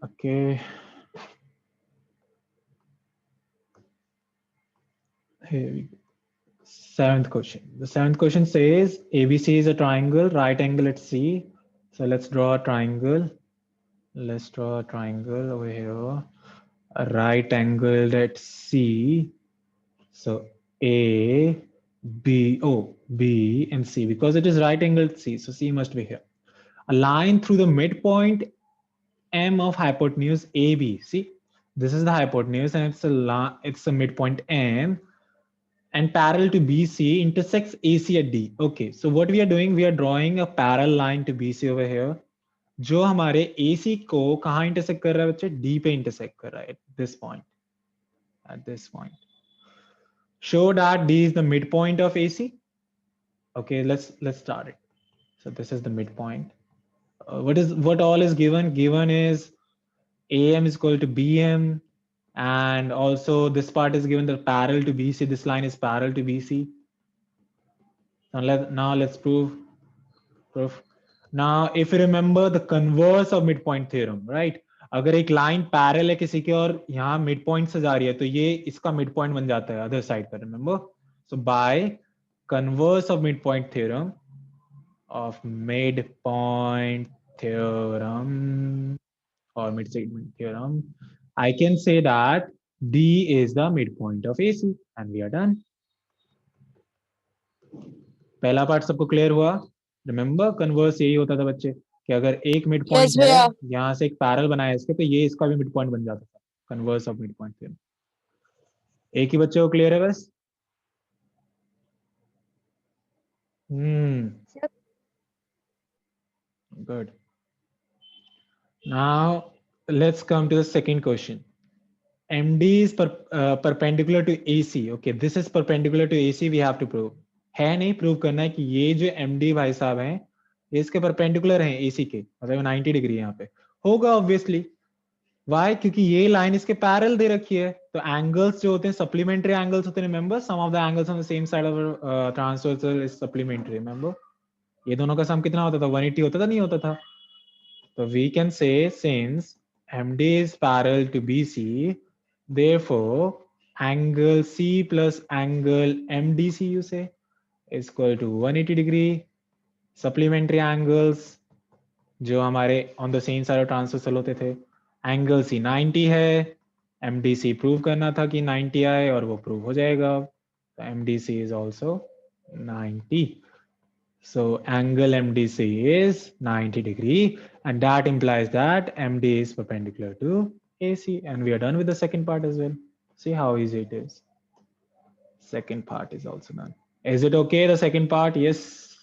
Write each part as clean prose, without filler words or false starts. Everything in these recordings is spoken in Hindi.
Okay. Here we go. Seventh question. The seventh question says ABC is a triangle, right angle at C. So let's draw a triangle. Let's draw a triangle over here. A right angle at C. So A, B, oh, B and C, because it is right angled C. So C must be here. A line through the midpoint M of hypotenuse AB. See, this is the hypotenuse and it's a midpoint M, and parallel to BC intersects AC at D. Okay, so what we are doing, we are drawing a parallel line to BC over here, जो हमारे AC को कहाँ intersect कर रहा है बच्चे? D पे intersect कर रहा है at this point. At this point. Show that D is the midpoint of AC. Okay, let's start it. So this is the midpoint. What all is given? Given is AM is equal to BM, and also this part is given the parallel to BC. This line is parallel to BC. Now let's prove. Now if you remember the converse of midpoint theorem, right? अगर एक लाइन पैरेलल है किसी के और यहाँ मिड पॉइंट से जा रही है तो ये इसका मिड पॉइंट बन जाता है अदर साइड पर, remember? So by converse of mid point theorem or mid segment theorem, I can say that D is the midpoint of AC, and we are done. पहला पार्ट सबको क्लियर हुआ? रिमेंबर कन्वर्स यही होता था बच्चे कि अगर एक मिड पॉइंट Yes, भैया। यहाँ से एक पैरल बनाया इसके तो ये इसका भी मिड पॉइंट बन जाता था, converse of mid point theorem. एक ही बच्चे को क्लियर है बस? Good. Now let's come to the second question. MD is perpendicular to AC. Okay, this is perpendicular to AC. We have to prove. है नहीं, प्रूव करना है कि ये जो MD भाई साहब हैं ये इसके परपेंडिकुलर हैं AC के, मतलब 90 डिग्री यहाँ पे होगा ऑब्वियसली। वाई? क्योंकि ये लाइन इसके पैरेलल दे रखी है, तो एंगल्स जो होते हैं सप्लीमेंट्री एंगल्स होते हैं, remember sum of the angles on the same side of transversal is supplementary, remember? ये दोनों का सम कितना होता था? 180 होता था, नहीं होता था? तो we can say since MD is parallel to BC, therefore angle C plus angle MDC you say is equal to 180 degree. Supplementary angles जो हमारे on the same side of transversal होते थे, एंगल C 90 है, MDC प्रूव करना था कि 90 आए और वो प्रूव हो जाएगा, तो MDC is also 90. So angle MDC is 90 degree, and that implies that MD is perpendicular to AC, and we are done with the second part as well. See how easy it is. Second part is also done. Is it okay, the second part? Yes,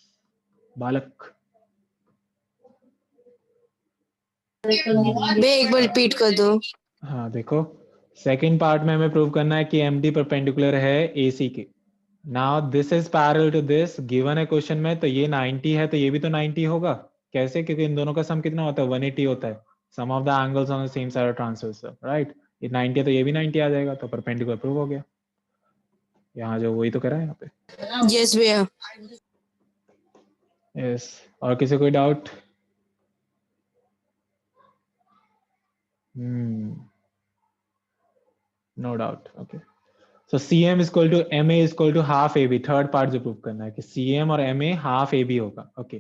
Balak. भैया एक बार रिपीट कर दो। हाँ देखो, सेकेंड पार्ट में हमें प्रूव करना है कि MD परपेंडिकुलर है AC के। Now this is parallel to this, given है क्वेश्चन में, तो ये 90 है तो ये भी तो 90 होगा। कैसे? क्योंकि इन दोनों का सम कितना होता है? 180 होता है, sum of the angles on the same side of transversal, right? ये 90 है तो ये भी 90 आ जाएगा, तो परपेंडिकुलर प्रूव हो गया। यहाँ जो वही तो करा है यहाँ पे। यस भैया। यस, और किसी कोई doubt? No doubt, okay. So CM is equal to MA is equal to half AB. Third part जो प्रूव करना है कि CM और MA half AB होगा। Okay,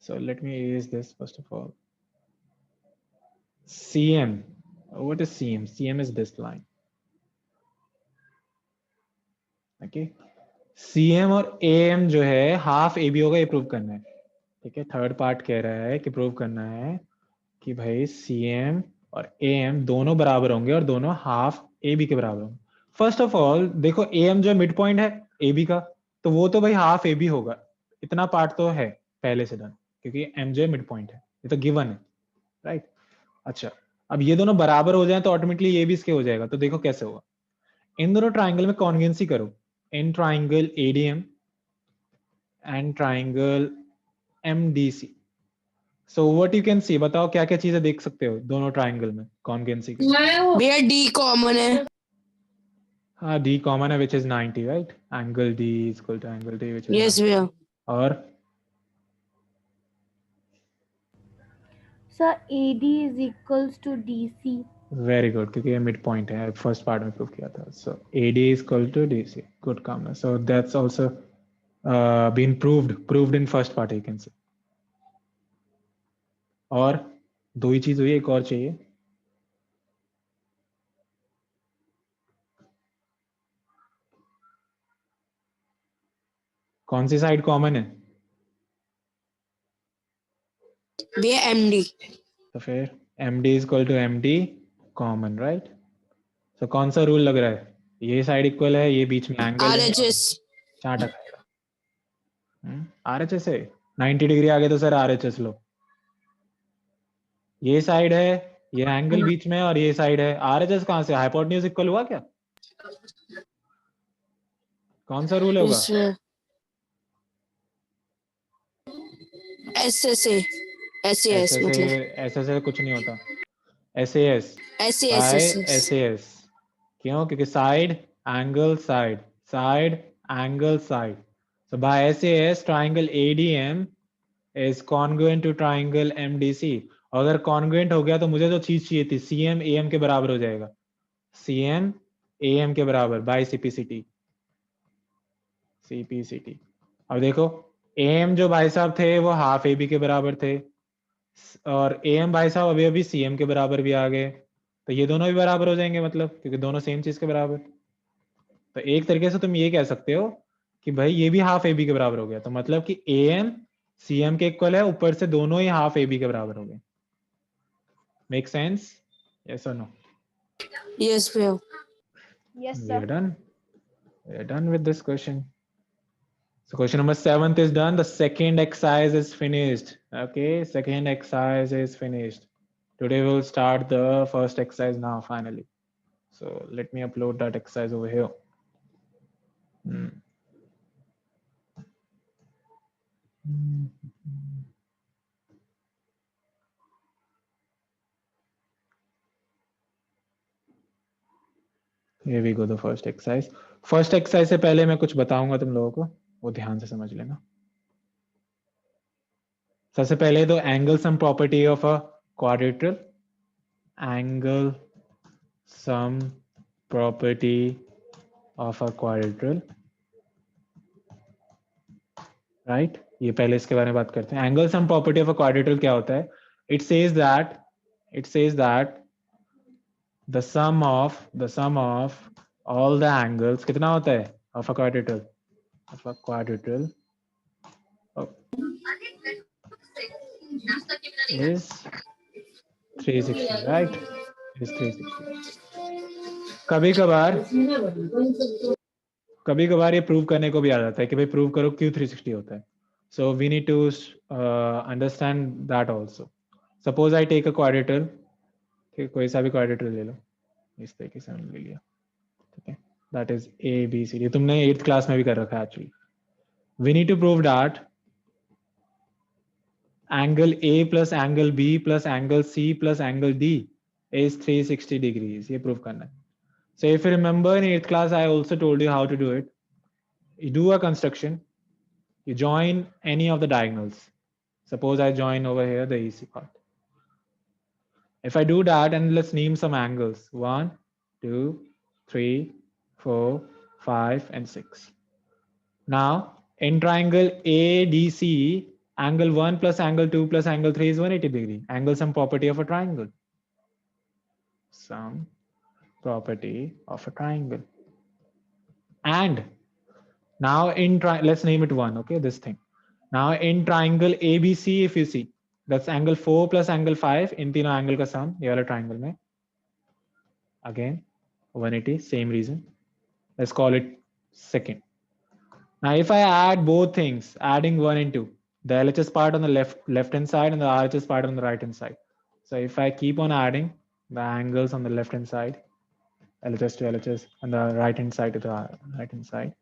so let me erase this first of all. CM, what is CM? CM is this line. Okay, CM और AM जो है हाफ AB होगा, ये प्रूव करना है। ठीक है, थर्ड पार्ट कह रहा है कि प्रूव करना है कि भाई CM और AM दोनों बराबर होंगे और दोनों हाफ AB के बराबर होंगे। फर्स्ट ऑफ ऑल देखो, AM जो मिड पॉइंट है AB का, तो वो तो भाई हाफ AB होगा, इतना पार्ट तो है पहले से डन, क्योंकि M जो मिड पॉइंट है, ये तो गिवन है, राइट? अच्छा, अब ये दोनों बराबर हो जाए तो ऑटोमेटिकली ये भी इसके हो जाएगा। तो देखो कैसे होगा, इन दोनों ट्राइंगल में कॉन्वेंसी करो, in triangle ADM and triangle MDC। So what you can see, बताओ क्या क्या चीजें देख सकते हो दोनों ट्राइंगल में कॉन्वेंसी के? भैया डी कॉमन है। हाँ, D कॉमन है, which is 90, right? Angle D is equal to angle D, which is yes भैया। और Sir, AD is equals to DC. Very good, क्योंकि ये मिड पॉइंट है, फर्स्ट पार्ट में प्रूव किया था. So AD is equal to DC. Good काम. So that's also been proved in first part, you can say. और दो ही चीज हुई, एक और चाहिए. कौन सी साइड कॉमन है? भैया एमडी. तो फिर MD is equal to MD common, right? So कौन सा रूल लग रहा है? ये साइड इक्वल है, ये बीच में एंगल है. आरएचएस. चार्ट आएगा. आरएचएस है 90 डिग्री आगे तो सर आरएचएस लो. ये साइड है, ये एंगल बीच में, और ये साइड है. आरएचएस कहां से? हाइपोटेन्यूज इक्वल हुआ क्या? कौन सा रूल होगा? एसएसए. एसएस मतलब ऐसे कुछ नहीं होता. SS SS. एसएस. क्यों? क्योंकि side angle side, side angle side. So by SS triangle ADM is congruent to triangle MDC. अगर कॉन्ग्रुएंट हो गया तो मुझे जो चीज चाहिए थी, सीएम एएम के बराबर हो जाएगा. सीएम एएम के बराबर बाय सीपीसीटी. सीपीसीटी. अब देखो, एएम जो भाई साहब थे वो हाफ एबी के बराबर थे, और एएम भाई साहब अभी अभी सीएम के बराबर भी आ गए. तो ये दोनों भी बराबर हो जाएंगे, मतलब क्योंकि दोनों सेम चीज के बराबर. तो एक तरीके से तुम ये कह सकते हो कि भाई ये भी हाफ एबी के बराबर हो गया. तो मतलब कि एएम सीएम के इक्वल है, ऊपर से दोनों ही हाफ एबी के बराबर हो गए. Make sense? यस और नो? यस भैया. Yes, We are sir. done. We are done with this question. So question number 7 is done. The second exercise is finished. Okay, second exercise is finished. Today we'll start the first exercise now, finally. So let me upload that exercise over here. Here we go, the first exercise. First exercise से पहले मैं कुछ बताऊंगा तुम लोगों को, वो ध्यान से समझ लेना. सबसे पहले तो angle sum property of a quadrilateral. Angle sum property of a quadrilateral, right? ये पहले इसके बारे में बात करते हैं. Angle sum property of a quadrilateral क्या होता है? It says that the sum of all the angles कितना होता है of a quadrilateral is 360, right? Is 360. कभी कभार ये प्रूव करने को भी आ जाता है कि भाई प्रूव करो क्यों 360 होता है. So we need to understand that also. Suppose I take a quadrilateral, कोई सा भी quadrilateral ले लो, इस तरीके से हमने ले लिया, ठीक है? That is A B C D. तुमने 8th क्लास में भी कर रखा है actually. We need to prove that angle A plus angle B plus angle C plus angle D is 360 degrees. ये prove करना है. So if you remember in 8th class, I also told you how to do it. You do a construction. You join any of the diagonals. Suppose I join over here the EC part. If I do that, and let's name some angles. 1, 2, 3, 4, 5, and 6. Now, in triangle ADC, angle 1 plus angle 2 plus angle 3 is 180 degree. Angle sum property of a triangle. Sum property of a triangle. And now in let's name it 1, okay, this thing. Now in triangle ABC, if you see, that's angle 4 plus angle 5, in तीनों angle का sum, ये वाला triangle में. Again, 180, same reason. Let's call it second. Now, if I add both things, adding 1 and 2, the LHS part on the left hand side and the RHS part on the right hand side. So if I keep on adding the angles on the left hand side, LHS to LHS, and the right hand side to the right hand side.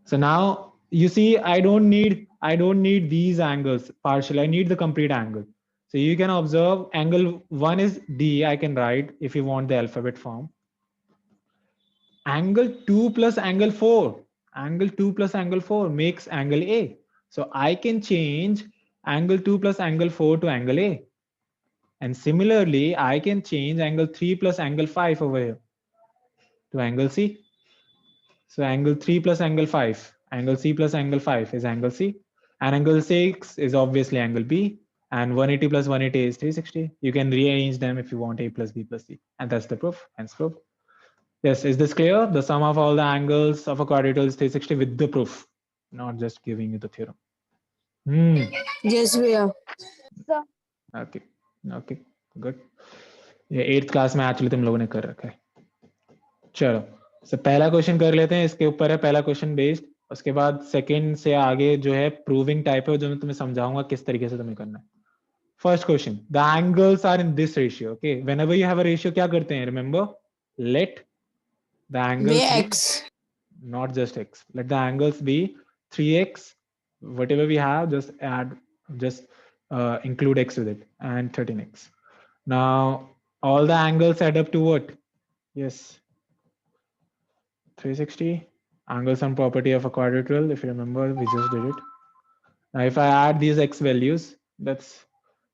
So now you see, I don't need these angles partially. I need the complete angle. So you can observe angle 1 is D. I can write if you want the alphabet form. Angle 2 plus angle 4. Angle 2 plus angle 4 makes angle A. So I can change angle 2 plus angle 4 to angle A. And similarly, I can change angle 3 plus angle 5 over here to angle C. So angle 3 plus angle 5, angle C plus angle 5 is angle C. And angle 6 is obviously angle B. And 180 plus 180 is 360. You can rearrange them if you want A plus B plus C. And that's the proof, hence proof. Yes, is this clear? The sum of all the angles of a quadrilateral is 360 with the proof, not just giving you the theorem. Yes, भैया. Sir. Okay, okay, good. ये 8th क्लास में एक्चुअली तुम लोगों ने कर रखा है. चलो, so पहला क्वेश्चन कर लेते हैं. इसके ऊपर है पहला क्वेश्चन बेस्ड. उसके बाद सेकंड से आगे जो है प्रूविंग टाइप है, जो मैं तुम्हें समझाऊंगा किस तरीके से तुम्हें करना है. First question, the angles are in this ratio. Okay, whenever you have a ratio क्या करते हैं? रिमेंबर, लेट द एंगल्स भैया be X. not just x, let the angles be 3x, whatever we have, just include x with it, and 13x. Now all the angles add up to what? Yes, 360. Angles and property of a quadrilateral, if you remember, we just did it. Now if I add these x values, that's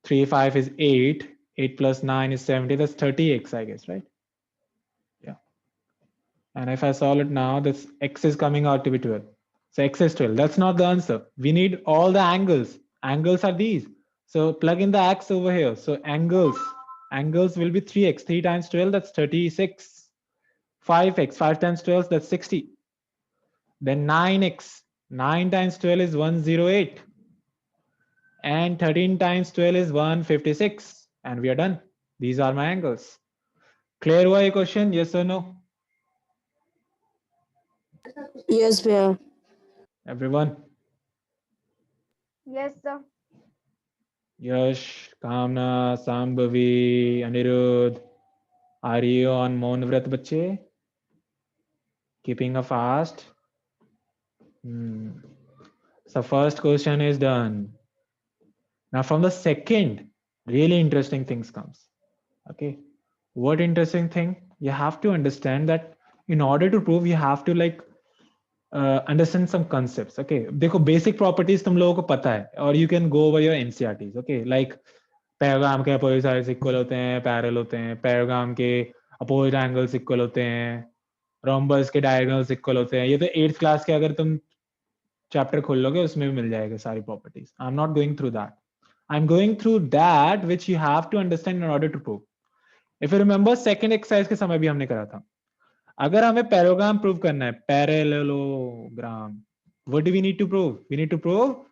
3 5 is 8, 8 plus 9 is 70, that's 30x, I guess, right? And if I solve it now, this x is coming out to be 12. So x is 12. That's not the answer. We need all the angles. Angles are these. So plug in the x over here. So angles will be 3x. 3 times 12, that's 36. 5x, 5 times 12, that's 60. Then 9x. 9 times 12 is 108. And 13 times 12 is 156. And we are done. These are my angles. Clear हुआ ये question? Yes or no? Yes, भैया. Everyone? Yes, sir. Yash, Kamna, Sambhavi, Anirudh, are you on Maun Vrat bache? Keeping a fast? So first question is done. Now from the second, really interesting things comes. Okay, what interesting thing? You have to understand that in order to prove, you have to like understand some concepts. Okay, देखो basic properties तुम लोगों को पता है, or you can go over your NCERTs. Okay, like पैराग्राम के अपोजिट साइड्स इक्वल होते हैं, पैरेलल होते हैं, पैराग्राम के अपोजिट एंगल्स इक्वल होते हैं, रोम्बस के डायगोनल्स इक्वल होते हैं. ये तो 8th क्लास के अगर तुम चैप्टर खोल लोगे उसमें भी मिल जाएगा सारी properties. I am not going through that. I am going through that which you have to understand in order to prove. If you remember second exercise के समय भी हमने करा था. अगर हमें पैराग्राम प्रूव करना है, parallelogram, what do we need to prove? We need to prove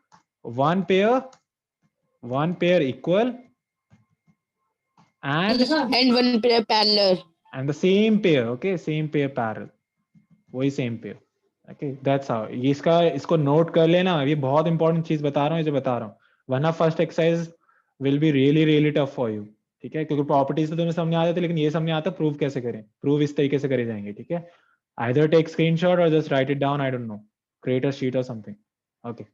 one pair equal and one pair parallel. And the same pair. Okay, same pair parallel. वही same pair. Okay, that's how. इसको नोट कर लेना. ये बहुत इंपॉर्टेंट चीज बता रहा हूँ, जो बता रहा हूँ, वरना first exercise will be really tough for you. ठीक है, क्योंकि प्रॉपर्टीज तो तुम्हें समझ आ जाती है, लेकिन ये समझ आता प्रूव कैसे करें. प्रूव इस तरीके से करे जाएंगे. ठीक है, either take screenshot or just write it down. I don't know, create a sheet or something. Okay,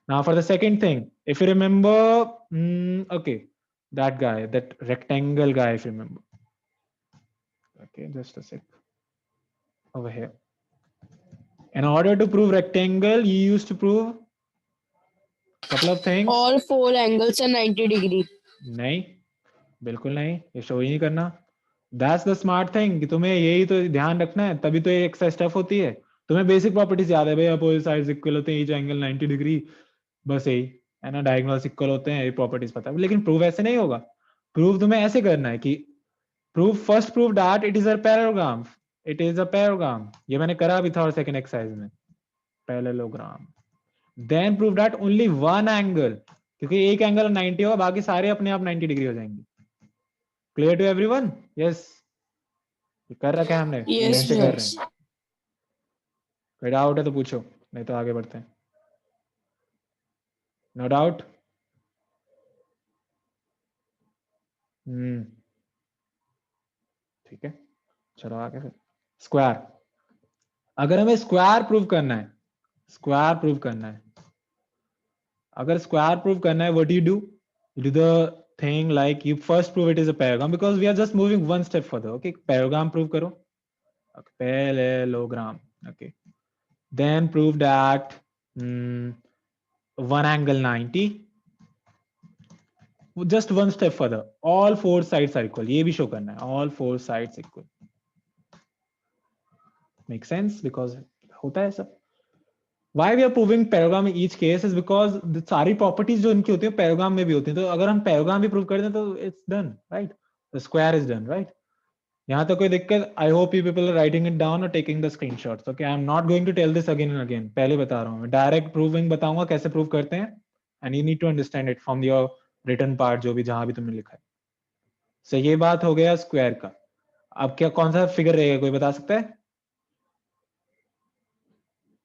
now for the second thing, if you remember, okay, that guy, that rectangle guy, if you remember. Okay, just a sec. Over here, in order to prove rectangle, you used to prove couple of things. All four angles are 90 degree. नहीं, बिल्कुल नहीं, ये शो ही नहीं करना. That's the smart thing कि तुम्हें यही तो ध्यान रखना है, तभी तो ये एक्सरसाइज टफ होती है. तुम्हें बेसिक प्रॉपर्टीज याद है भाई, अपोजिट साइड्स इक्वल होते हैं, ईच एंगल 90 डिग्री, बस यही है ना. डायगोनल्स इक्वल होते हैं, ये प्रॉपर्टीज पता है. लेकिन प्रूव ऐसे नहीं होगा. प्रूव तुम्हें ऐसे करना है कि first prove that it is a parallelogram. It is a parallelogram. ये मैंने करा भी था और सेकंड एक्सरसाइज में, parallelogram. Then prove that only one angle, क्योंकि एक एंगल 90 होगा, बाकी सारे अपने आप 90 डिग्री हो जाएंगे. Clear to everyone? Yes. कर रखा है हमने. Yes, से कर yes. रहे हैं. कोई डाउट है तो पूछो, नहीं तो आगे बढ़ते हैं. No doubt? ठीक है, चलो आगे फिर. स्क्वायर. अगर हमें स्क्वायर प्रूव करना है, अगर स्क्वायर प्रूव करना है, what do? You do the thing like you first prove it is a parallelogram, because we are just moving one step further. Okay, parallelogram prove करो. Okay, parallelogram. Okay, then prove that one angle 90 just one step further, all four sides are equal, ये भी शो करना है, all four sides equal. Make sense? Because होता है सब। Why we are proving parallelogram in each case is because the सारी properties जो इनकी होती है parallelogram में भी होती हैं, तो अगर हम parallelogram भी prove कर दें तो it's done, right? The square is done, right? यहाँ तक कोई दिक्कत? I hope you people are writing it down or taking the screenshots. Okay, I'm not going to tell this again and again. पहले बता रहा हूँ मैं, direct proving बताऊंगा कैसे prove करते हैं, and you need to understand it from your written part, जो भी जहां भी तुमने लिखा है। So ये बात हो गया square का। अब क्या कौन सा figure रहेगा, कोई बता सकता है?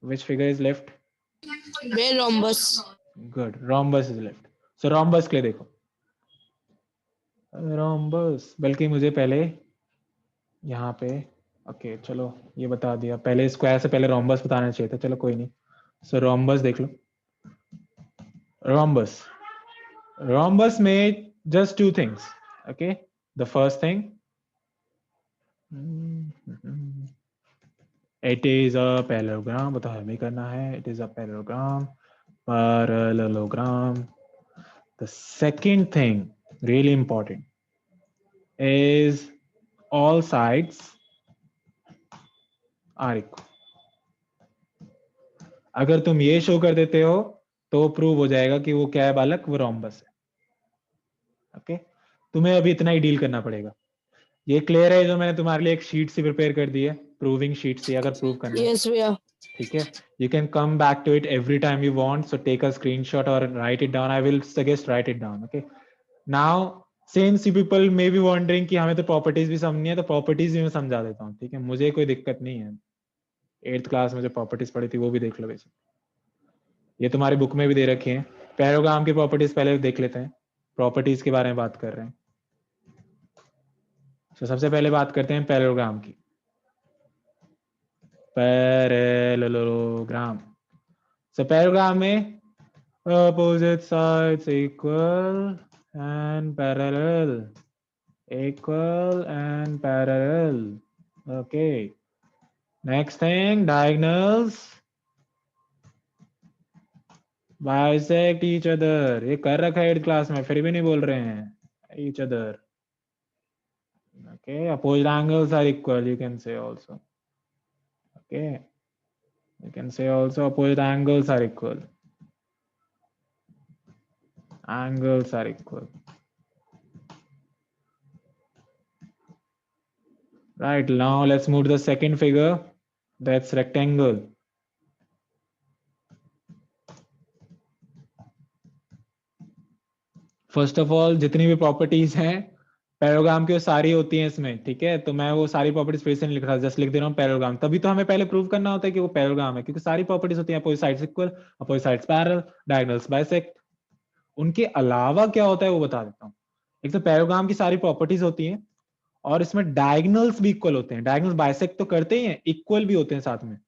Which figure is left? Where rhombus? Good, rhombus is left. So rhombus के लिए देखो, rhombus, बल्कि मुझे पहले यहाँ पे, ओके चलो ये बता दिया, पहले स्क्वायर से पहले rhombus बताना चाहिए था, चलो कोई नहीं। So rhombus देख लो, rhombus, rhombus में just two things, okay? The first thing, it is a parallelogram, बताओ हमें करना है, it is a parallelogram, parallelogram. The second thing, really important, is all sides are equal. अगर तुम ये शो कर देते हो तो प्रूव हो जाएगा कि वो क्या है बालक, वो रोम्बस है। ओके, तुम्हें अभी इतना ही डील करना पड़ेगा। ये क्लियर है? जो मैंने तुम्हारे लिए एक शीट सी प्रिपेयर कर दी है, प्रूविंग शीट सी, अगर प्रूव करना है। Yes, भैया। ठीक है, you can come back to it every time you want, so take a screenshot or write it down. I will suggest write it down. Okay, now since you people may be wondering कि हमें तो प्रॉपर्टीज भी समझनी है, तो प्रॉपर्टीज भी मैं समझा देता हूँ। ठीक है, मुझे कोई दिक्कत नहीं है, 8th क्लास में जो प्रॉपर्टीज पढ़ी थी वो भी देख लो बेसिक, ये तुम्हारी बुक में भी दे रखी है। पैराग्राम की प्रॉपर्टीज पहले देख लेते हैं, प्रॉपर्टीज के बारे में बात कर रहे हैं। तो सबसे पहले बात करते हैं पैरेललोग्राम की। पैरेललोग्राम, सो पैरेललोग्राम में opposite sides equal and parallel, equal and parallel. Okay, next thing, diagonals bisect each other. ये कर रखा है 8th क्लास में, फिर भी नहीं बोल रहे हैं each other. Okay, opposite angles are equal, you can say also. Okay, you can say also opposite angles are equal. Angles are equal. Right, now let's move to the second figure, that's rectangle. First of all, जितनी भी प्रॉपर्टीज हैं पैरेललोग्राम की वो सारी होती हैं इसमें। ठीक है, तो मैं वो सारी प्रॉपर्टीज फिर से नहीं लिख रहा, जस्ट लिख दे रहा हूँ पैरेललोग्राम। तभी तो हमें पहले प्रूव करना होता है कि वो पैरेललोग्राम है, क्योंकि सारी प्रॉपर्टीज होती हैं, opposite sides equal, opposite sides parallel, diagonals bisect. उनके अलावा क्या होता है वो बता देता हूँ। एक तो पैरेललोग्राम की सारी प्रॉपर्टीज होती हैं और इसमें डायगोनल्स भी इक्वल होते हैं। डायगोनल्स बाइसेक्ट तो करते ही हैं, इक्वल भी होते हैं साथ में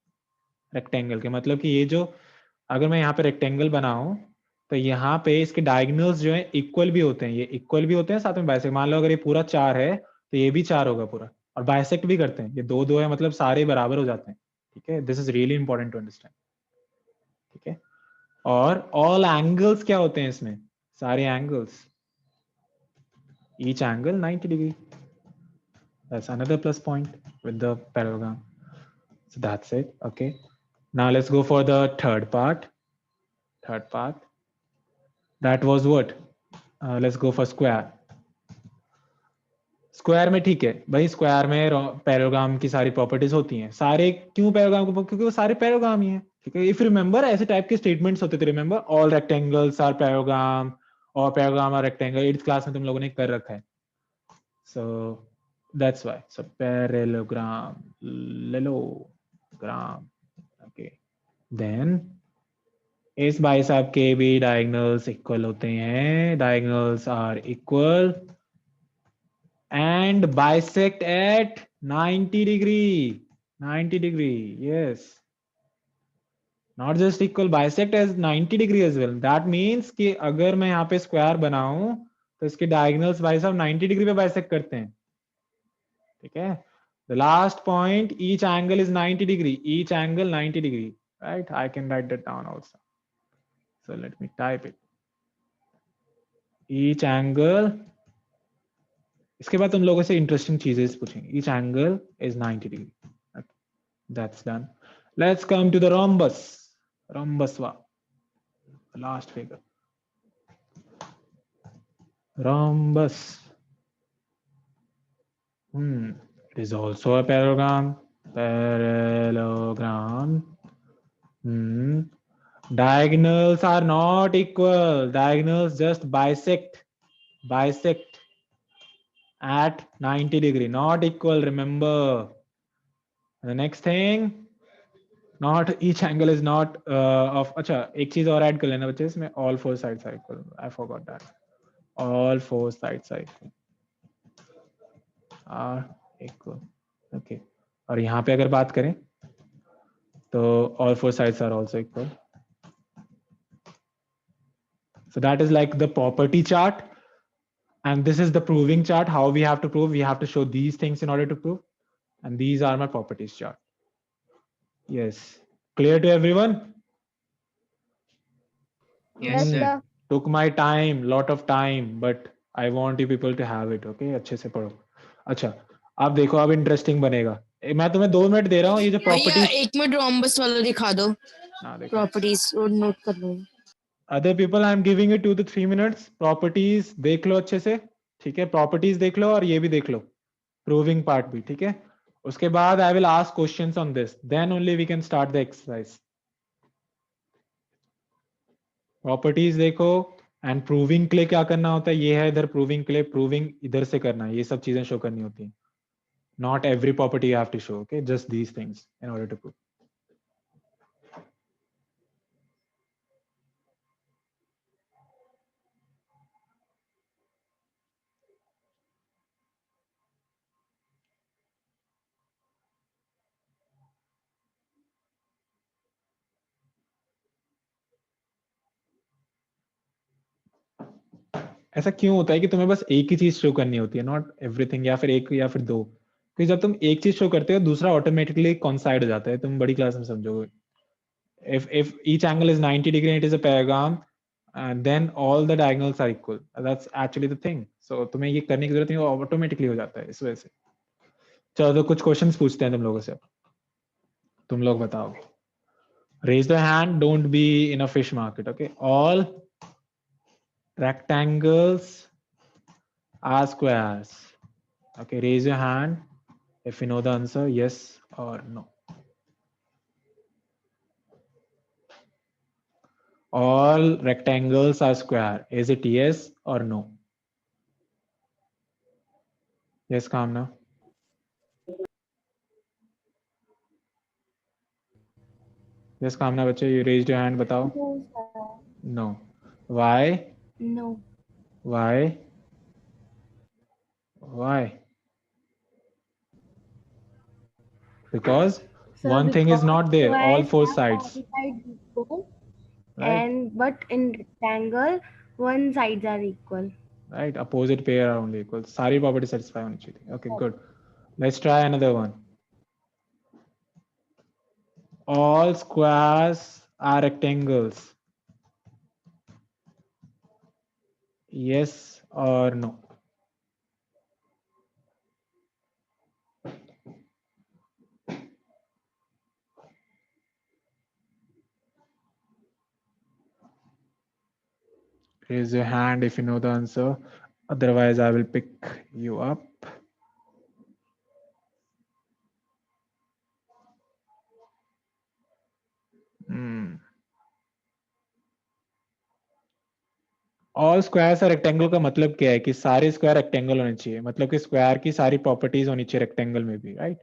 रेक्टेंगल के। मतलब कि ये जो, अगर मैं यहाँ पे रेक्टेंगल बनाऊं तो यहाँ पे इसके डायगोनल्स जो है इक्वल भी होते हैं, ये इक्वल भी होते हैं साथ में बाइसेक्ट। मान लो अगर ये पूरा 4 है तो ये भी 4 होगा पूरा, और बाइसेक्ट भी करते हैं, ये 2 2 है, मतलब सारे बराबर हो जाते हैं। ठीक है, this is really important to understand. ठीक है, और ऑल एंगल्स क्या होते हैं इसमें, सारे angles, each angle 90 degree. That's another plus point with the parallelogram. So that's it. Okay, now let's go for the third part. That was what? Let's go for square. Square में ठीक है भाई, स्क्वायर में पैरेललोग्राम की सारी प्रॉपर्टीज होती हैं। सारे क्यों पैरेललोग्राम को, क्योंकि वो सारे पैरेललोग्राम ही हैं। ठीक है, इफ रिमेंबर ऐसे टाइप के स्टेटमेंट्स होते थे, remember all rectangles are parallelogram और parallelogram are rectangle, 8th class में तुम लोगों ने कर रखा है। So that's why, so parallelogram, okay, then इस भाई साहब के भी डायगोनल्स इक्वल होते हैं, diagonals are equal and bisect at 90 degree, 90 degree, yes, not just equal, bisect as 90 degree as well. That means कि अगर मैं यहाँ पे स्क्वायर बनाऊं तो इसके डायगोनल्स भाई साहब 90 डिग्री पे बाइसेक्ट करते हैं। ठीक है, the last point, each angle is 90 degree, each angle 90 degree, right? I can write that down also, so let me type it. Each angle, इसके बाद तुम लोगों से इंटरेस्टिंग चीजें पूछेंगे. Each angle is 90 degree. That's done. Let's come to the rhombus. Rhombus wa last figure. Rhombus. It is also a parallelogram. Parallelogram. Diagonals are not equal. Diagonals just bisect at 90 degree. Not equal. Remember. The next thing. Not each angle is not of. अच्छा एक चीज और ऐड कर लेना बच्चे इसमें. All four sides are equal. I forgot that. All four sides are equal. Okay. और यहाँ पे अगर बात करें तो all four sides are also equal. So that is like the property chart, and this is the proving chart. How we have to prove? We have to show these things in order to prove, and these are my properties chart. Yes, clear to everyone? Yes, sir. Took my time, lot of time, but I want you people to have it. Okay, अच्छे से पढ़ो. अच्छा, अब देखो अब इंटरेस्टिंग बनेगा. मैं तुम्हें 2 मिनट दे रहा हूँ. ये जो भैया प्रॉपर्टीज, एक मिनट रोम्बस वाला दिखा दो. देखो. प्रॉपर्टीज और नोट कर लो. Other people I am giving you 2 to 3 minutes. Properties देख लो अच्छे से. ठीक है, प्रॉपर्टीज देख लो और ये भी देख लो, प्रूविंग पार्ट भी. ठीक है, उसके बाद I will ask questions on this. Then only we can start the exercise. Properties देखो एंड प्रूविंग के लिए क्या करना होता है. ये है इधर प्रूविंग के लिए. प्रूविंग इधर से करना है. ये सब चीजें शो करनी होती है. Not every property you have to show. Okay, just these things in order to prove. ऐसा क्यों होता है कि तुम्हें बस एक ही चीज शो करनी होती है, नॉट एवरीथिंग, या फिर एक या फिर दो. क्योंकि जब तुम एक चीज शो करते हो दूसरा ऑटोमेटिकली कॉन्साइड हो जाता है. तुम बड़ी क्लास में समझोगे. if each angle is 90 degree and it is a parallelogram, then all the diagonals are equal. That's actually the thing. So तुम्हें ये करने की जरूरत नहीं, ऑटोमेटिकली हो जाता है इस वजह से. चलो तो कुछ क्वेश्चंस पूछते हैं तुम लोगों से. तुम लोग बताओ. Raise the hand. Don't be in a fish market. Okay, all rectangles are squares. Okay, raise your hand if you know the answer, yes or no. All rectangles are square. Is it yes or no? Yes, Kamna. Yes, Kamna, bache, you raised your hand. Batao. No, sir. No. Why? No. Why? Why? Because Sir, one thing is not there. All four sides. Equal, Right. and but in rectangle, one sides are equal. Right. Opposite pair are only equal. Sari property satisfy honi chahiye. Okay, good. Let's try another one. All squares are rectangles. Yes or no? Raise your hand if you know the answer. Otherwise, I will pick you up. All squares are rectangle का मतलब क्या है कि सारे स्क्वायर रेक्टेंगल होने चाहिए. मतलब कि स्क्वायर की सारी प्रॉपर्टीज होनी चाहिए रेक्टेंगल में भी. राइट.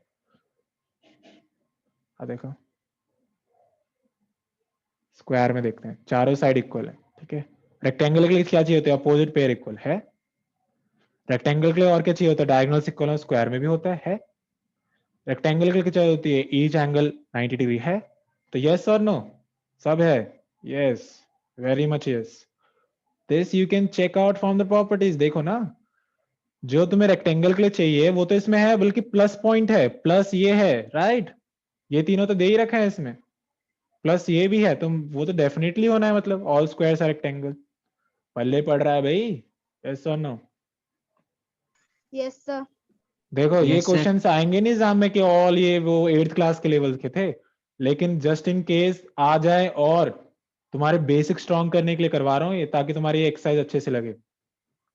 देखो स्क्वायर में देखते हैं, चारों साइड इक्वल है. ठीक है. रेक्टेंगल के लिए क्या चाहिए होता है? अपोजिट पेयर इक्वल है. रेक्टेंगल के लिए और क्या चाहिए होता है? डायगोनल्स इक्वल है. स्क्वायर में भी होता है. रेक्टेंगल के लिए क्या चाहिए होती है? ईच एंगल 90 डिग्री है. तो यस और नो? सब है. Yes, very much yes. This you can check out from the properties. देखो ना, जो तुम्हें रेक्टेंगल के लिए चाहिए वो तो इसमें है, बल्कि प्लस पॉइंट है. प्लस ये है. राइट. ये तीनों तो दे ही रखा है इसमें. प्लस ये भी है. तुम वो तो डेफिनेटली होना है. मतलब ऑल स्क्वायर्स आर रेक्टेंगल. पल्ले पड़ रहा है भाई. यस और नो? Yes, sir. देखो ये Yes, sir. क्वेश्चंस आएंगे नहीं एग्जाम में कि ऑल ये वो 8th क्लास के लेवल के थे, लेकिन जस्ट इन केस आ जाए और तुम्हारे बेसिक स्ट्रॉन्ग करने के लिए करवा रहा हूँ ये, ताकि तुम्हारी एक्सरसाइज अच्छे से लगे।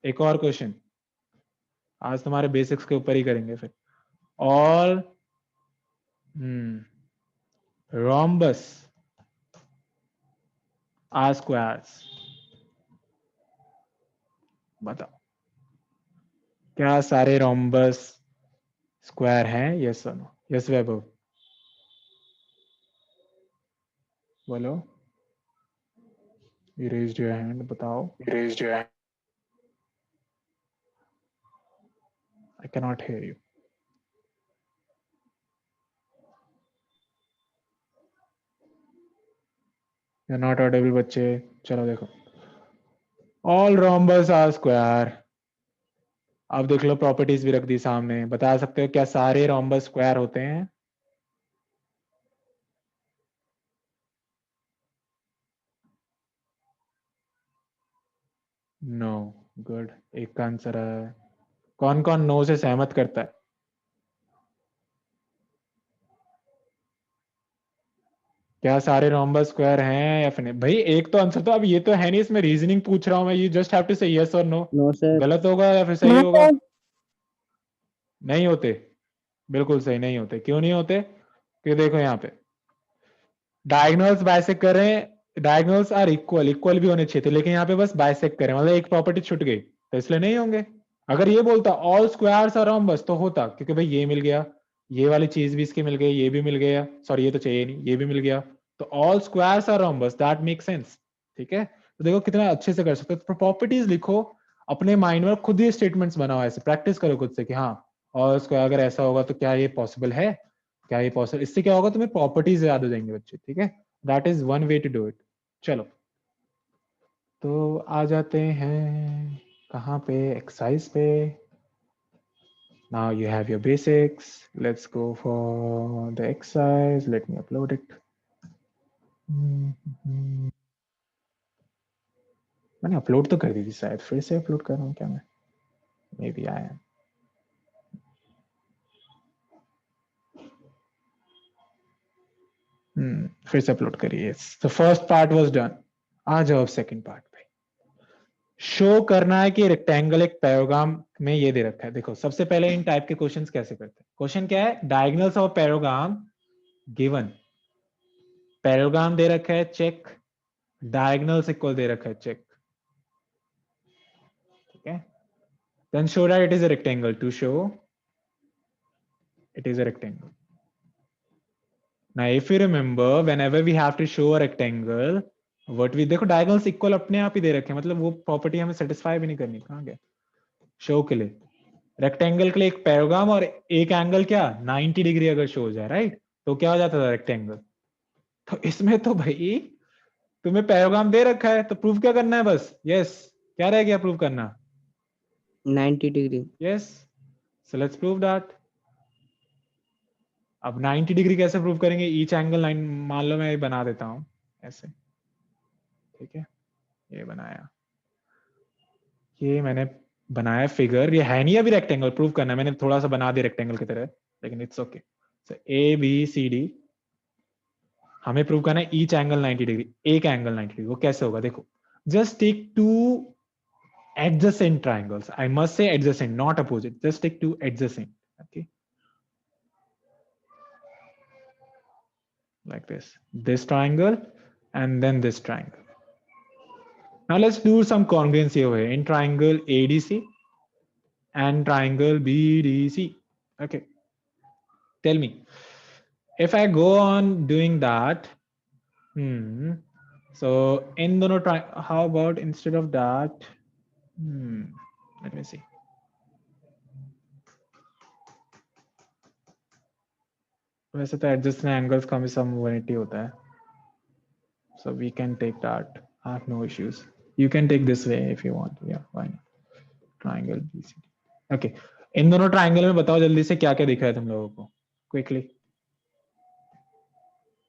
एक और क्वेश्चन आज तुम्हारे बेसिक्स के ऊपर ही करेंगे फिर। All rhombus are squares। बताओ क्या सारे rhombus स्क्वायर हैं? यस और नो? यस वैभव बोलो। You raised your hand, बताओ। Raised your hand. I cannot hear you। You're not audible बच्चे। चलो देखो, all rhombus are square। अब देख लो प्रॉपर्टीज भी रख दी सामने, बता सकते हो क्या सारे rhombus स्क्वायर होते हैं? नो। गुड, एक का आंसर है। कौन कौन नो से सहमत करता है? क्या सारे रोम्बस स्क्वायर हैं या फिर नहीं? भाई एक तो आंसर, तो अब ये तो है नहीं, इसमें रीजनिंग पूछ रहा हूं मैं। यू जस्ट हैव टू से यस और नो। No, sir. गलत होगा या फिर सही होगा? नहीं होते, बिल्कुल सही नहीं होते। क्यों नहीं होते? क्योंकि देखो यहाँ पे डायगोनल्स बाइसेक्ट कर रहे हैं, डायगोनल्स आर इक्वल, इक्वल भी होने चाहिए थे, लेकिन यहाँ पे बस बाइसेक्ट करें, मतलब एक प्रॉपर्टी छूट गई, तो इसलिए नहीं होंगे। अगर ये बोलता ऑल स्क्वायर्स आर रोम्बस तो होता, क्योंकि भाई ये मिल गया, ये वाली चीज भी इसकी मिल गई, ये भी मिल गया, सॉरी ये तो चाहिए नहीं, ये भी मिल गया, तो all squares are rhombus, that make sense. ठीक है, तो देखो कितना अच्छे से कर सकते हो। प्रॉपर्टीज लिखो अपने माइंड में, खुद ही स्टेटमेंट्स बनाओ, ऐसे प्रैक्टिस करो खुद से कि हाँ ऑल स्क्वायर अगर ऐसा होगा तो क्या ये पॉसिबल है, क्या ये पॉसिबल। इससे क्या होगा, तुम्हें प्रॉपर्टीज याद हो जाएंगे बच्चे। ठीक है, that is one way to do it. चलो तो आ जाते हैं कहाँ पे, एक्सरसाइज पे। Now you have your basics, let's go for the exercise, let me upload it. मैंने अपलोड तो कर दी थी शायद, फिर से अपलोड कर रहा हूँ क्या मैं? May be I am. फिर से अपलोड करिए। तो फर्स्ट पार्ट वाज डन। आ जाओ अब सेकंड पार्ट पे। शो करना है कि रेक्टेंगल एक पैराग्राम में ये दे रखा है। देखो सबसे पहले इन टाइप के क्वेश्चंस कैसे करते हैं। क्वेश्चन क्या है, डायगोनल्स ऑफ पैराग्राम गिवन, पैराग्राम दे रखा है, चेक, डायगोनल्स इक्वल दे रखा है, चेक। ठीक है, then show that it is a rectangle. To show it is a rectangle. Now if you remember, whenever we have to show a rectangle, what we, देखो diagonals equal अपने आप ही दे रखे हैं, मतलब वो प्रॉपर्टी हमें सेटिस्फाई भी नहीं करनी। कहाँ गया शो के लिए? रेक्टेंगल के लिए एक पैराग्राम और एक एंगल क्या 90 डिग्री अगर शो हो जाए, राइट, तो क्या हो जाता था रेक्टेंगल। तो इसमें तो भाई तुम्हें पैराग्राम दे रखा है, तो प्रूव क्या करना है बस। यस, क्या रह गया प्रूव करना? 90 degree. Yes, so let's prove that. अब 90 डिग्री कैसे प्रूव करेंगे? ईच एंगल 9, मान लो मैं ये बना देता हूं ऐसे। ठीक है, ये बनाया, ये मैंने बनाया फिगर, ये है नहीं अभी रेक्टेंगल, प्रूव करना है, मैंने थोड़ा सा बना दिया रेक्टेंगल की तरह, लेकिन it's okay. So A B C D, हमें प्रूव करना है ईच एंगल 90 डिग्री, एक एंगल 90 डिग्री। वो कैसे होगा? देखो, just take two adjacent triangles. I must say adjacent, not opposite. Just take two adjacent. Okay, like this triangle and then this triangle. Now let's do some congruency over here in triangle ADC and triangle BDC. Okay, tell me if I go on doing that, so in dono how about instead of that, let me see. वैसे तो एडजस्ट एंगल्स का भी सम 180 होता है, so we can take that. I have no issues. You can take this way if you want. Yeah, why not? Triangle BCD. Okay, इन दोनों ट्राइंगल में बताओ जल्दी से क्या क्या दिख रहा है तुम लोगों को, quickly.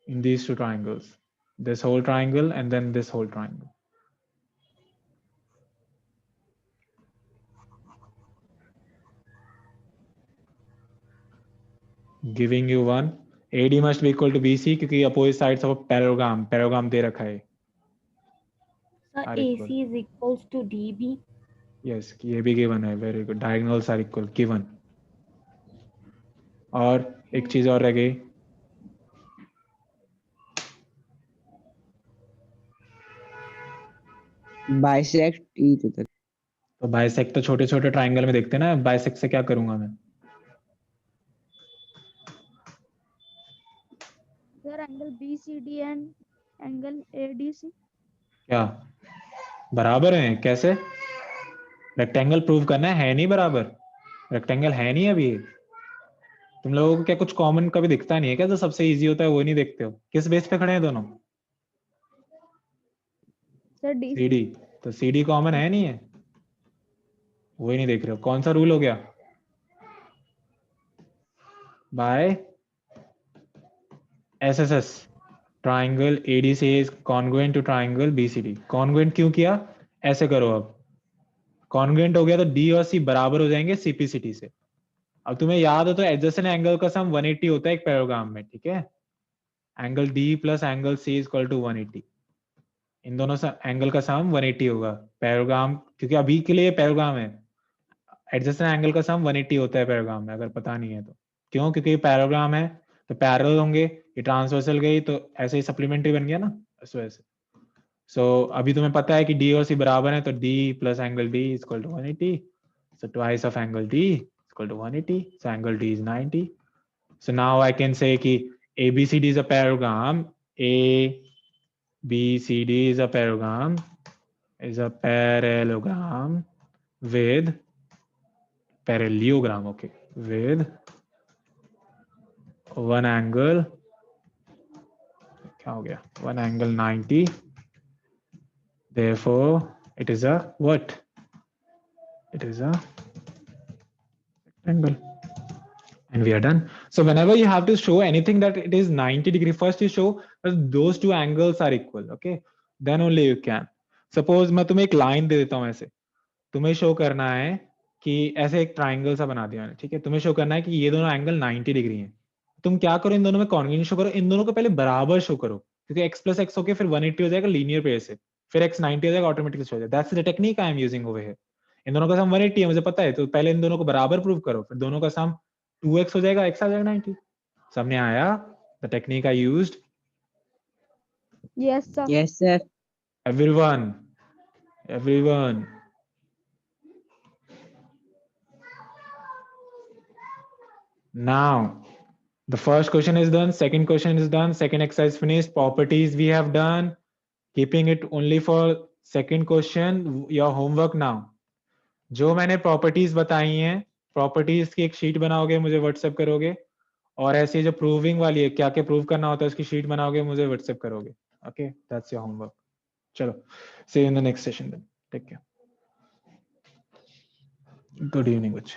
In these two triangles, this whole triangle and then this whole triangle. Giving you 1. AD must be equal to BC क्योंकि अपोजिट साइड्स ऑफ पैराग्राम दे रखा है. Sir, Are AC equal. is equals to DB. Yes, ये भी गिवन है. Very good. Diagonals are equal, given. और एक चीज और रह गई. Bisect each other. तो बाइसेक्ट तो छोटे छोटे ट्राइंगल में देखते हैं ना. बाइसेक्ट से क्या करूंगा मैं? Sir, angle BCD and angle ADC. क्या बराबर है? कैसे? रेक्टेंगल प्रूव करना है नहीं बराबर? रेक्टेंगल है नहीं अभी. तुम लोगों को क्या कुछ कॉमन कभी दिखता नहीं है क्या? जो सबसे इजी होता है वो नहीं देखते हो? किस बेस पे खड़े हैं दोनों? Sir, DC. CD. तो CD कॉमन है नहीं है, वही नहीं देख रहे हो. कौन सा रूल हो गया? By SSS, triangle ADC is congruent to triangle BCD. Congruent क्यों किया? ऐसे करो. अब कॉन्ग्रुएंट हो गया तो D और C बराबर हो जाएंगे CPCT से. अब तुम्हें याद हो तो एडजेसेंट एंगल का सम 180 होता है एक पैराग्राम में. ठीक है, angle D plus angle C is equal to 180. इन दोनों एंगल का सम 180 होगा पैराग्राम, क्योंकि अभी के लिए पैराग्राम है. एडजेसेंट एंगल का सम 180 होता है पैराग्राम में, अगर पता नहीं है तो. क्यों? क्योंकि ये पैराग्राम है तो पैरेलल होंगे. ये ट्रांसवर्सल गई तो ऐसे ही सप्लीमेंट्री बन गया ना, इस वजह से. सो अभी तुम्हें पता है कि D और C बराबर है, तो D plus angle D is equal to 180. So twice of angle D is equal to 180. So angle D is 90. So now I can say कि ABCD is a parallelogram. ABCD is a parallelogram with parallelogram, okay, with one angle, क्या हो गया? One angle 90. Therefore, it is a what? It is a rectangle. And we are done. So whenever you have to show anything that it is 90 degree, first you show that those two angles are equal, okay? Then only you can. Suppose मैं तुम्हें एक लाइन दे देता हूँ ऐसे. तुम्हें शो करना है कि ऐसे एक ट्राइंगल सा बना दिया मैंने. ठीक है, तुम्हें शो करना है कि ये दोनों एंगल 90 डिग्री हैं. तुम क्या करो, इन दोनों में कॉन्ग्रुएंट शो करो. इन दोनों को पहले बराबर शो करो, क्योंकि x प्लस एक्स होके फिर 180 हो जाएगा लीनियर पेयर से, फिर x 90 हो जाएगा ऑटोमेटिकली शो हो जाएगा. That's the technique I am using over here. इन दोनों का सम 180 है मुझे पता है, तो पहले इन दोनों को बराबर प्रूव करो, फिर दोनों का सम 2x हो जाएगा, x आ जाएगा 90. सामने आया? The technique I used. Yes, sir. Yes, sir. Everyone. Now, the first question is done, second question is done, second exercise finished, properties we have done. Keeping it only for second question, your homework now. जो मैंने properties बताई हैं, properties की एक sheet बनाओगे, मुझे WhatsApp करोगे, और ऐसे जो proving वाली है, क्या क्या prove करना होता है उसकी sheet बनाओगे, मुझे WhatsApp करोगे. Okay, that's your homework. चलो, see you in the next session then. Take care. Good evening, बच्चे.